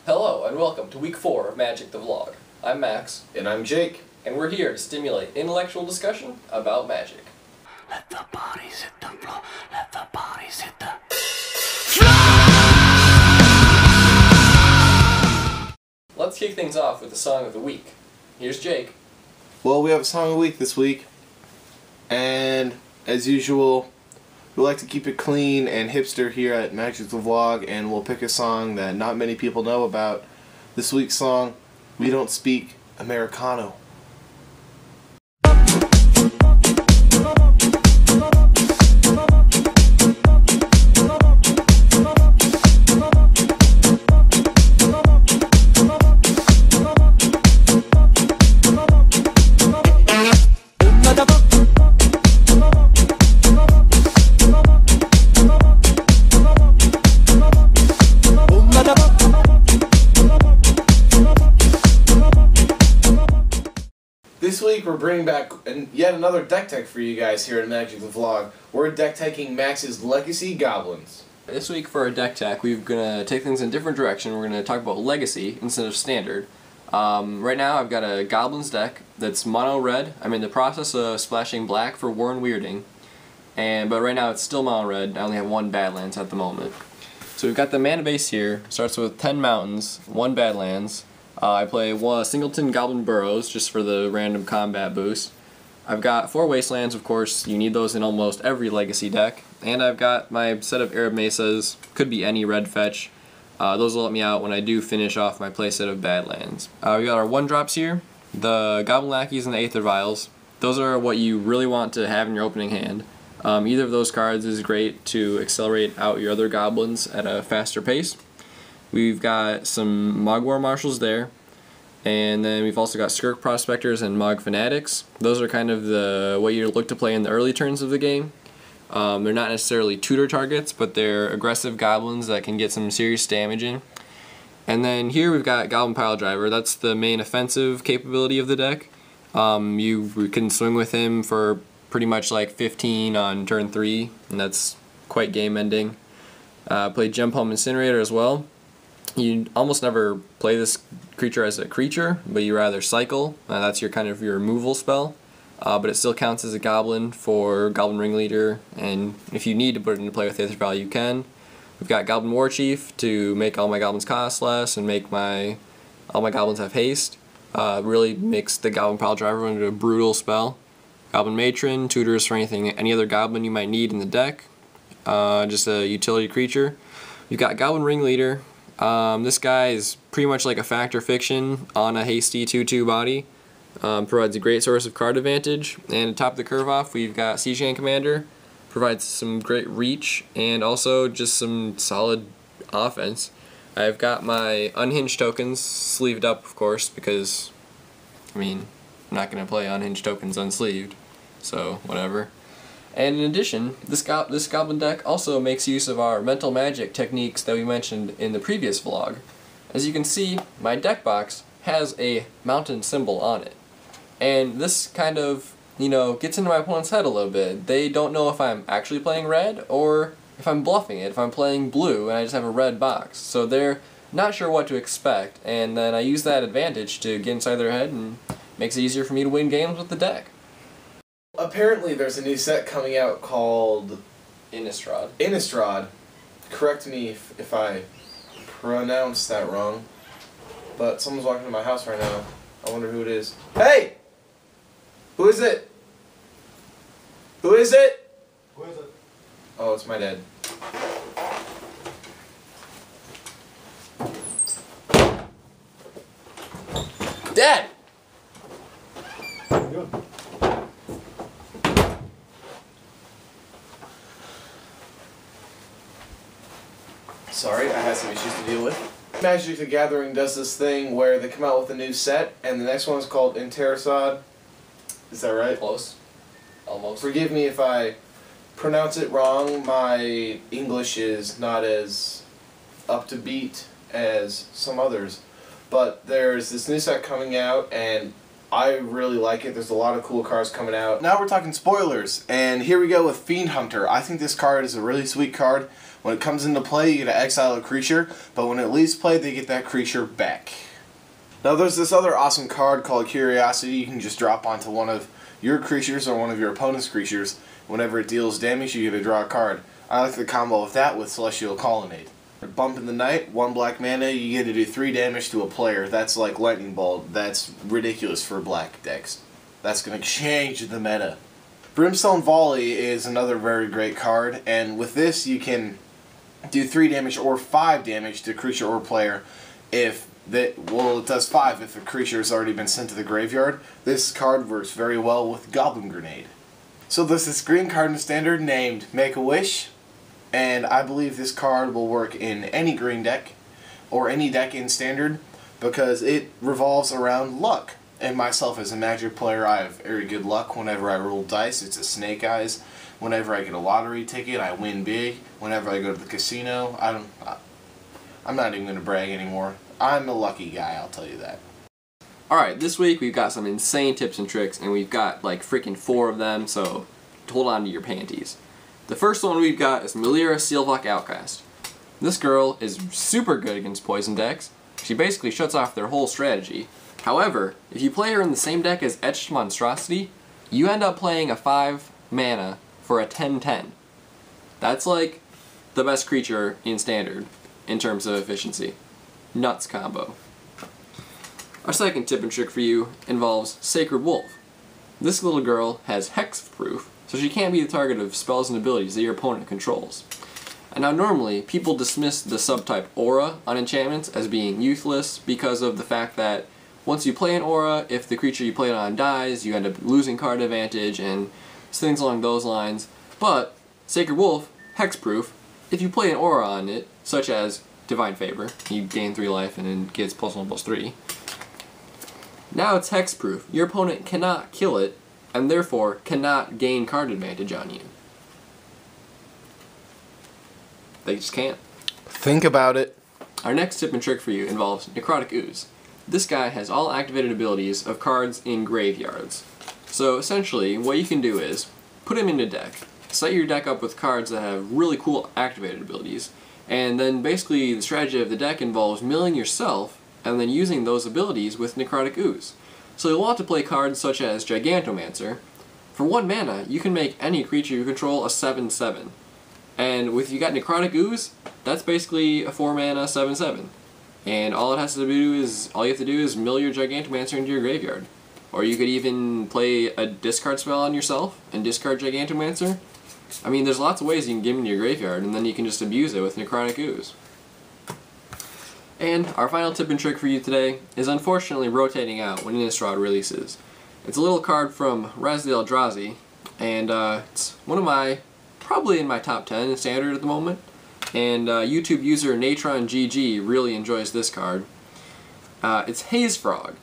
Hello and welcome to week 4 of Magic the Vlog. I'm Max. And I'm Jake. And we're here to stimulate intellectual discussion about magic. Let the bodies hit the floor. Let the bodies hit the Let's kick things off with the song of the week. Here's Jake. Well, we have a song of the week this week. And as usual, we like to keep it clean and hipster here at Magic the Vlog, and we'll pick a song that not many people know about. This week's song, We Don't Speak Americano. This week we're bringing back yet another deck tech for you guys here at Magic the Vlog. We're deck teching Max's Legacy Goblins. This week for our deck tech, we're going to take things in a different direction. We're going to talk about Legacy instead of Standard. Right now I've got a Goblins deck that's mono red. I'm in the process of splashing black for Warren Weirding. But right now it's still mono red. I only have 1 Badlands at the moment. So we've got the mana base here. Starts with 10 mountains, 1 Badlands. I play 1 Singleton Goblin Burrows just for the random combat boost. I've got 4 Wastelands, of course. You need those in almost every Legacy deck. And I've got my set of Arab Mesas. Could be any red fetch. Those will let me out when I do finish off my playset of Badlands. We got our 1-drops here. The Goblin Lackeys and the Aether Vials. Those are what you really want to have in your opening hand. Either of those cards is great to accelerate out your other goblins at a faster pace. We've got some Mogwar Marshals there, and then we've also got Skirk Prospectors and Mog Fanatics. Those are kind of the what you look to play in the early turns of the game. They're not necessarily tutor targets, but they're aggressive goblins that can get some serious damage in. And then here we've got Goblin Piledriver. That's the main offensive capability of the deck. You can swing with him for pretty much like 15 on turn 3, and that's quite game ending. Play Gem Palm Incinerator as well. You almost never play this creature as a creature, but you rather cycle. That's your kind of your removal spell. But it still counts as a goblin for Goblin Ringleader, and if you need to put it into play with Aether Vial, you can. We've got Goblin Warchief to make all my goblins cost less and make all my goblins have haste. Really makes the Goblin Piledriver into a brutal spell. Goblin Matron, tutors for any other goblin you might need in the deck. Just a utility creature. We've got Goblin Ringleader. This guy is pretty much like a Fact or Fiction on a hasty 2/2 body. Provides a great source of card advantage. And to top the curve off, we've got Siege Gang Commander. Provides some great reach and also just some solid offense. I've got my Unhinged tokens sleeved up, of course, because, I mean, I'm not going to play Unhinged tokens unsleeved, so whatever. And in addition, this Goblin deck also makes use of our mental magic techniques that we mentioned in the previous vlog. As you can see, my deck box has a mountain symbol on it. And this kind of, gets into my opponent's head a little bit. They don't know if I'm actually playing red or if I'm bluffing it, if I'm playing blue and I just have a red box. So they're not sure what to expect, and then I use that advantage to get inside their head and makes it easier for me to win games with the deck. Apparently there's a new set coming out called Innistrad. Innistrad. Correct me if I pronounce that wrong. But someone's walking into my house right now. I wonder who it is. Hey! Who is it? Who is it? Who is it? Oh, it's my dad. Dad! What are you doing? Sorry, I had some issues to deal with. Magic the Gathering does this thing where they come out with a new set, and the next one is called Innistrad. Is that right? Close. Almost. Forgive me if I pronounce it wrong. My English is not as up to beat as some others. But there's this new set coming out, and I really like it. There's a lot of cool cards coming out. Now we're talking spoilers, and here we go with Fiend Hunter. I think this card is a really sweet card. When it comes into play, you get to exile a creature, but when it leaves play, they get that creature back. Now there's this other awesome card called Curiosity. You can just drop onto one of your creatures or one of your opponent's creatures. Whenever it deals damage, you get to draw a card. I like the combo of that with Celestial Colonnade. Bump in the night, 1 black mana, you get to do 3 damage to a player. That's like Lightning Bolt. That's ridiculous for black decks. That's going to change the meta. Brimstone Volley is another very great card, and with this you can do 3 damage or 5 damage to creature or player if well, it does 5 if a creature has already been sent to the graveyard. This card works very well with Goblin Grenade. So there's this green card in Standard named Make-A-Wish, and I believe this card will work in any green deck, or any deck in Standard, because it revolves around luck. And myself as a Magic player, I have very good luck whenever I roll dice. It's a snake eyes. Whenever I get a lottery ticket, I win big. Whenever I go to the casino, I'm not even going to brag anymore. I'm a lucky guy, I'll tell you that. Alright, this week we've got some insane tips and tricks, and we've got like freaking 4 of them, so hold on to your panties. The first one we've got is Melira Sealvock Outcast. This girl is super good against poison decks. She basically shuts off their whole strategy. However, if you play her in the same deck as Etched Monstrosity, you end up playing a 5 mana for a 10/10. That's like the best creature in Standard in terms of efficiency. Nuts combo. Our second tip and trick for you involves Sacred Wolf. This little girl has hexproof, so she can't be the target of spells and abilities that your opponent controls. And now normally, people dismiss the subtype Aura on enchantments as being useless because of the fact that once you play an Aura, if the creature you play it on dies, you end up losing card advantage and things along those lines. But Sacred Wolf, hexproof, if you play an Aura on it, such as Divine Favor, you gain 3 life and it gets +1/+3. Now it's hexproof. Your opponent cannot kill it, and therefore cannot gain card advantage on you. They just can't. Think about it. Our next tip and trick for you involves Necrotic Ooze. This guy has all activated abilities of cards in graveyards. So essentially, what you can do is put him in a deck, set your deck up with cards that have really cool activated abilities, and then basically the strategy of the deck involves milling yourself and then using those abilities with Necrotic Ooze. So you'll want to play cards such as Gigantomancer. For 1 mana, you can make any creature you control a 7/7. And if you got Necrotic Ooze, that's basically a 4 mana 7/7. And all you have to do is mill your Gigantomancer into your graveyard. Or you could even play a discard spell on yourself and discard Gigantomancer. I mean, there's lots of ways you can get him into your graveyard, and then you can just abuse it with Necrotic Ooze. And our final tip and trick for you today is unfortunately rotating out when Innistrad releases. It's a little card from Raz the Eldrazi, and it's one of my, probably in my top 10 in Standard at the moment. And YouTube user NatronGG really enjoys this card. It's Haze Frog.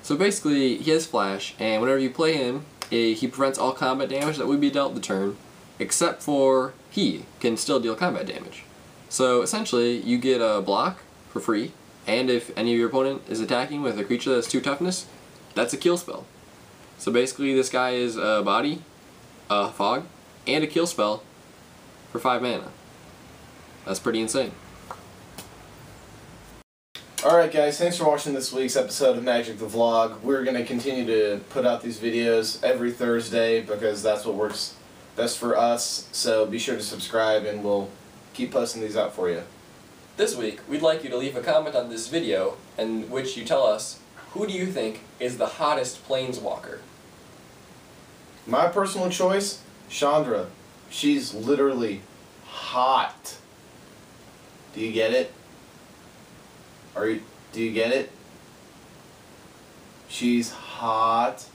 So basically, he has Flash, and whenever you play him, he prevents all combat damage that would be dealt the turn, except for he can still deal combat damage. So essentially, you get a block for free, and if any of your opponent is attacking with a creature that's 2 toughness, that's a kill spell. So basically, this guy is a body, a fog, and a kill spell for 5 mana. That's pretty insane. Alright guys, thanks for watching this week's episode of Magic the Vlog. We're going to continue to put out these videos every Thursday because that's what works best for us. So be sure to subscribe and we'll keep posting these out for you. This week, we'd like you to leave a comment on this video in which you tell us, who do you think is the hottest planeswalker? My personal choice, Chandra. She's literally hot. Do you get it? Do you get it? She's hot.